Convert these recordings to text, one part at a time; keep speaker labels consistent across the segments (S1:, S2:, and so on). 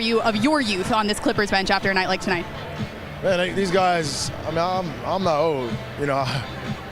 S1: You of your youth on this Clippers bench after a night like tonight?
S2: Man, these guys, I mean, I'm not old, you know,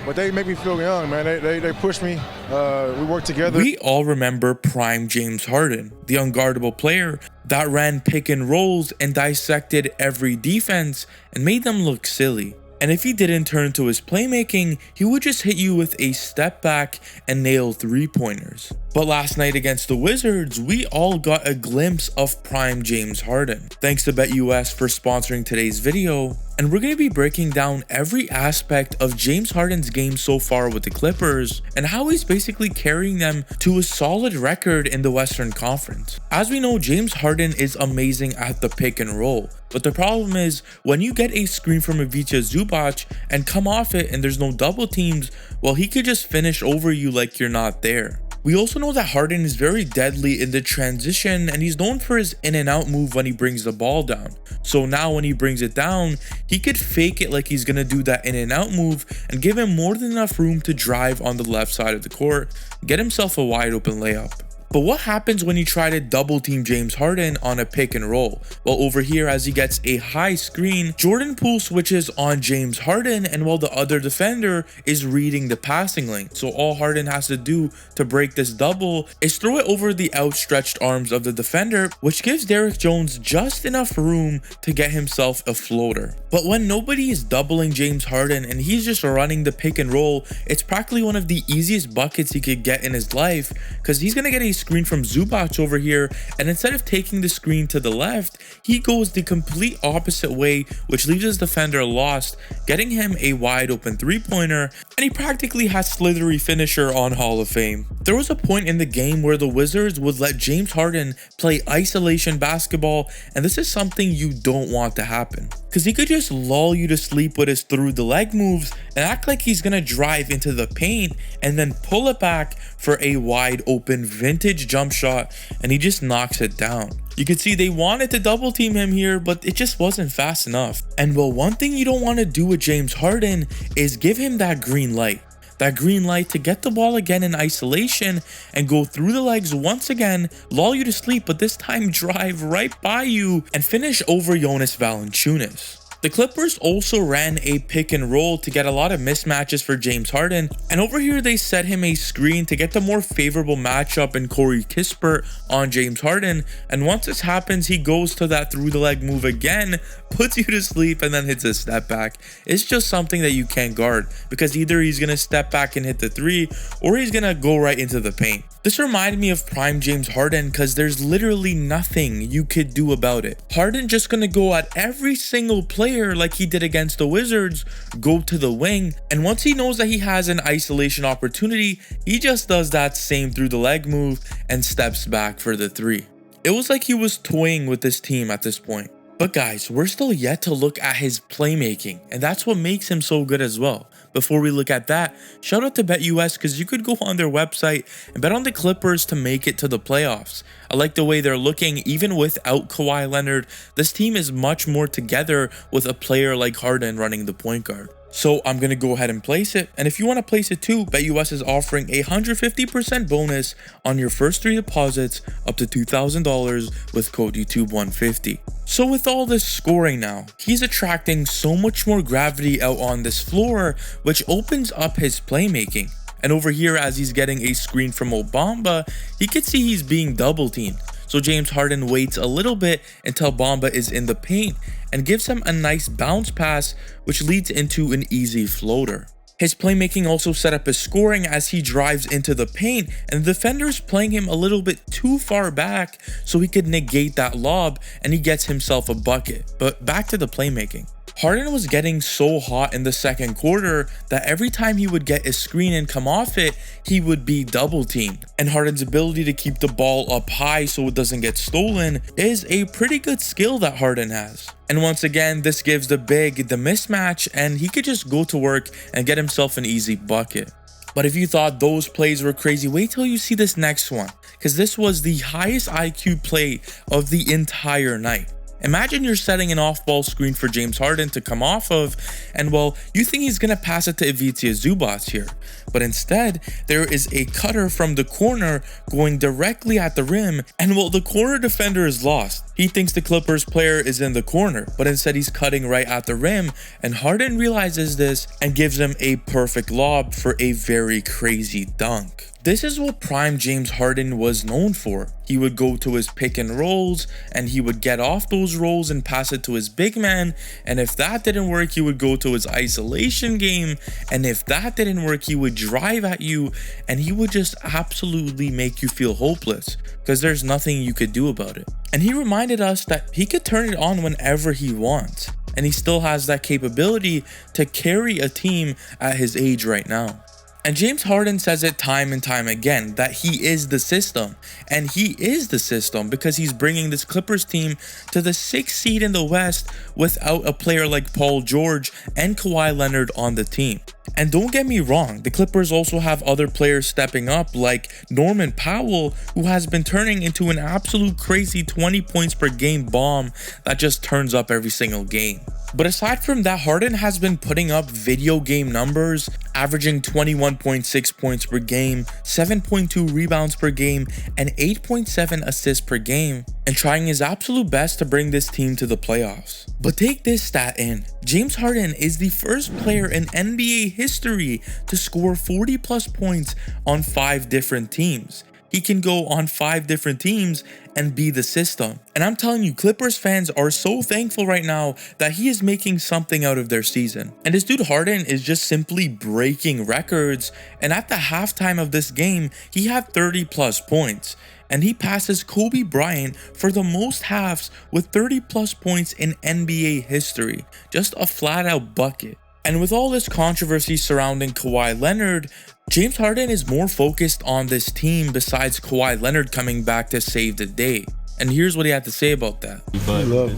S2: but they make me feel young, man. They push me. We work together.
S3: We all remember prime James Harden, the unguardable player that ran pick and rolls and dissected every defense and made them look silly. And if he didn't turn to his playmaking, he would just hit you with a step back and nail three-pointers. But last night against the Wizards, we all got a glimpse of prime James Harden. Thanks to BetUS for sponsoring today's video. And we're going to be breaking down every aspect of James Harden's game so far with the Clippers and how he's basically carrying them to a solid record in the Western Conference. As we know, James Harden is amazing at the pick and roll. But the problem is, when you get a screen from Ivica Zubac and come off it and there's no double teams, well, he could just finish over you like you're not there. We also know that Harden is very deadly in the transition and he's known for his in and out move when he brings the ball down. So now when he brings it down, he could fake it like he's going to do that in and out move and give him more than enough room to drive on the left side of the court, get himself a wide open layup. But what happens when you try to double team James Harden on a pick and roll? Well, over here, as he gets a high screen, Jordan Poole switches on James Harden, and while the other defender is reading the passing lane. So all Harden has to do to break this double is throw it over the outstretched arms of the defender, which gives Derrick Jones just enough room to get himself a floater. But when nobody is doubling James Harden and he's just running the pick and roll, it's practically one of the easiest buckets he could get in his life, because he's going to get a screen from Zubac over here, and instead of taking the screen to the left, he goes the complete opposite way, which leaves his defender lost, getting him a wide open three-pointer, and he practically has slithery finisher on Hall of Fame. There was a point in the game where the Wizards would let James Harden play isolation basketball, and this is something you don't want to happen, because he could just lull you to sleep with his through the leg moves and act like he's gonna drive into the paint and then pull it back for a wide open vintage jump shot, and he just knocks it down. You can see they wanted to double team him here, but it just wasn't fast enough. And well, one thing you don't want to do with James Harden is give him that green light. That green light to get the ball again in isolation and go through the legs once again, lull you to sleep, but this time drive right by you and finish over Jonas Valanciunas. The Clippers also ran a pick and roll to get a lot of mismatches for James Harden, and over here they set him a screen to get the more favorable matchup in Corey Kispert on James Harden, and once this happens, he goes to that through the leg move again, puts you to sleep, and then hits a step back. It's just something that you can't guard, because either he's going to step back and hit the three, or he's going to go right into the paint. This reminded me of prime James Harden because there's literally nothing you could do about it. Harden just going to go at every single player like he did against the Wizards, go to the wing, and once he knows that he has an isolation opportunity, he just does that same through the leg move and steps back for the three. It was like he was toying with this team at this point. But guys, we're still yet to look at his playmaking, and that's what makes him so good as well. Before we look at that, shout out to BetUS because you could go on their website and bet on the Clippers to make it to the playoffs. I like the way they're looking even without Kawhi Leonard. This team is much more together with a player like Harden running the point guard. So I'm going to go ahead and place it, and if you want to place it too, BetUS is offering a 150% bonus on your first 3 deposits up to $2,000 with code YouTube150. So with all this scoring now, he's attracting so much more gravity out on this floor, which opens up his playmaking. And over here, as he's getting a screen from Obamba, he can see he's being double teamed. So James Harden waits a little bit until Bamba is in the paint and gives him a nice bounce pass, which leads into an easy floater. His playmaking also set up his scoring as he drives into the paint, and the defender is playing him a little bit too far back so he could negate that lob, and he gets himself a bucket. But back to the playmaking. Harden was getting so hot in the second quarter that every time he would get a screen and come off it, he would be double teamed. And Harden's ability to keep the ball up high so it doesn't get stolen is a pretty good skill that Harden has. And once again, this gives the big the mismatch, and he could just go to work and get himself an easy bucket. But if you thought those plays were crazy, wait till you see this next one, because this was the highest IQ play of the entire night. Imagine you're setting an off-ball screen for James Harden to come off of, and well, you think he's gonna pass it to Ivica Zubac here, but instead, there is a cutter from the corner going directly at the rim, and well, the corner defender is lost. He thinks the Clippers player is in the corner, but instead he's cutting right at the rim, and Harden realizes this and gives him a perfect lob for a very crazy dunk. This is what prime James Harden was known for. He would go to his pick and rolls, and he would get off those rolls and pass it to his big man, and if that didn't work, he would go to his isolation game, and if that didn't work, he would drive at you, and he would just absolutely make you feel hopeless, because there's nothing you could do about it. And he reminded us that he could turn it on whenever he wants, and he still has that capability to carry a team at his age right now. And James Harden says it time and time again that he is the system, and he is the system because he's bringing this Clippers team to the 6th seed in the West without a player like Paul George and Kawhi Leonard on the team. And don't get me wrong, the Clippers also have other players stepping up like Norman Powell, who has been turning into an absolute crazy 20 points per game bomb that just turns up every single game. But aside from that, Harden has been putting up video game numbers, averaging 21.6 points per game, 7.2 rebounds per game, and 8.7 assists per game, and trying his absolute best to bring this team to the playoffs. But take this stat in. James Harden is the first player in NBA history to score 40 plus points on 5 different teams. He can go on 5 different teams and be the system. And I'm telling you, Clippers fans are so thankful right now that he is making something out of their season. And this dude Harden is just simply breaking records. And at the halftime of this game, he had 30 plus points. And he passes Kobe Bryant for the most halves with 30 plus points in NBA history. Just a flat out bucket. And with all this controversy surrounding Kawhi Leonard, James Harden is more focused on this team besides Kawhi Leonard coming back to save the day. And here's what he had to say about that.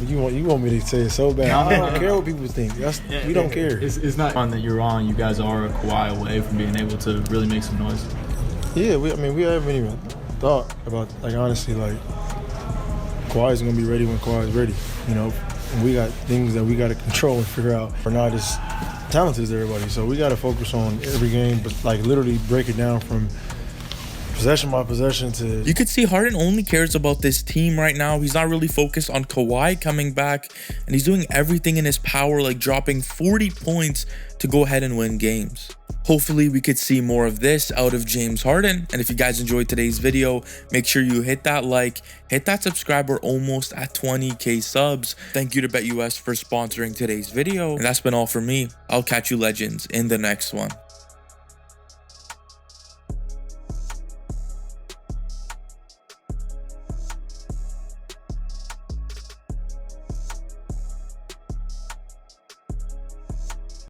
S2: You want me to say it so bad. I don't care what people think. We don't care.
S4: It's not fun that you're on. You guys are a Kawhi away from being able to really make some noise.
S2: Yeah, we haven't even thought about, like, honestly, like, Kawhi's going to be ready when Kawhi's ready, you know. And we got things that we got to control and figure out. We're not as talented as everybody, so we got to focus on every game, but like literally break it down from possession by possession to...
S3: You could see Harden only cares about this team right now. He's not really focused on Kawhi coming back, and he's doing everything in his power, like dropping 40 points to go ahead and win games. Hopefully we could see more of this out of James Harden. And if you guys enjoyed today's video, make sure you hit that like, hit that subscribe. We're almost at 20k subs. Thank you to BetUS for sponsoring today's video. And that's been all for me. I'll catch you legends in the next one.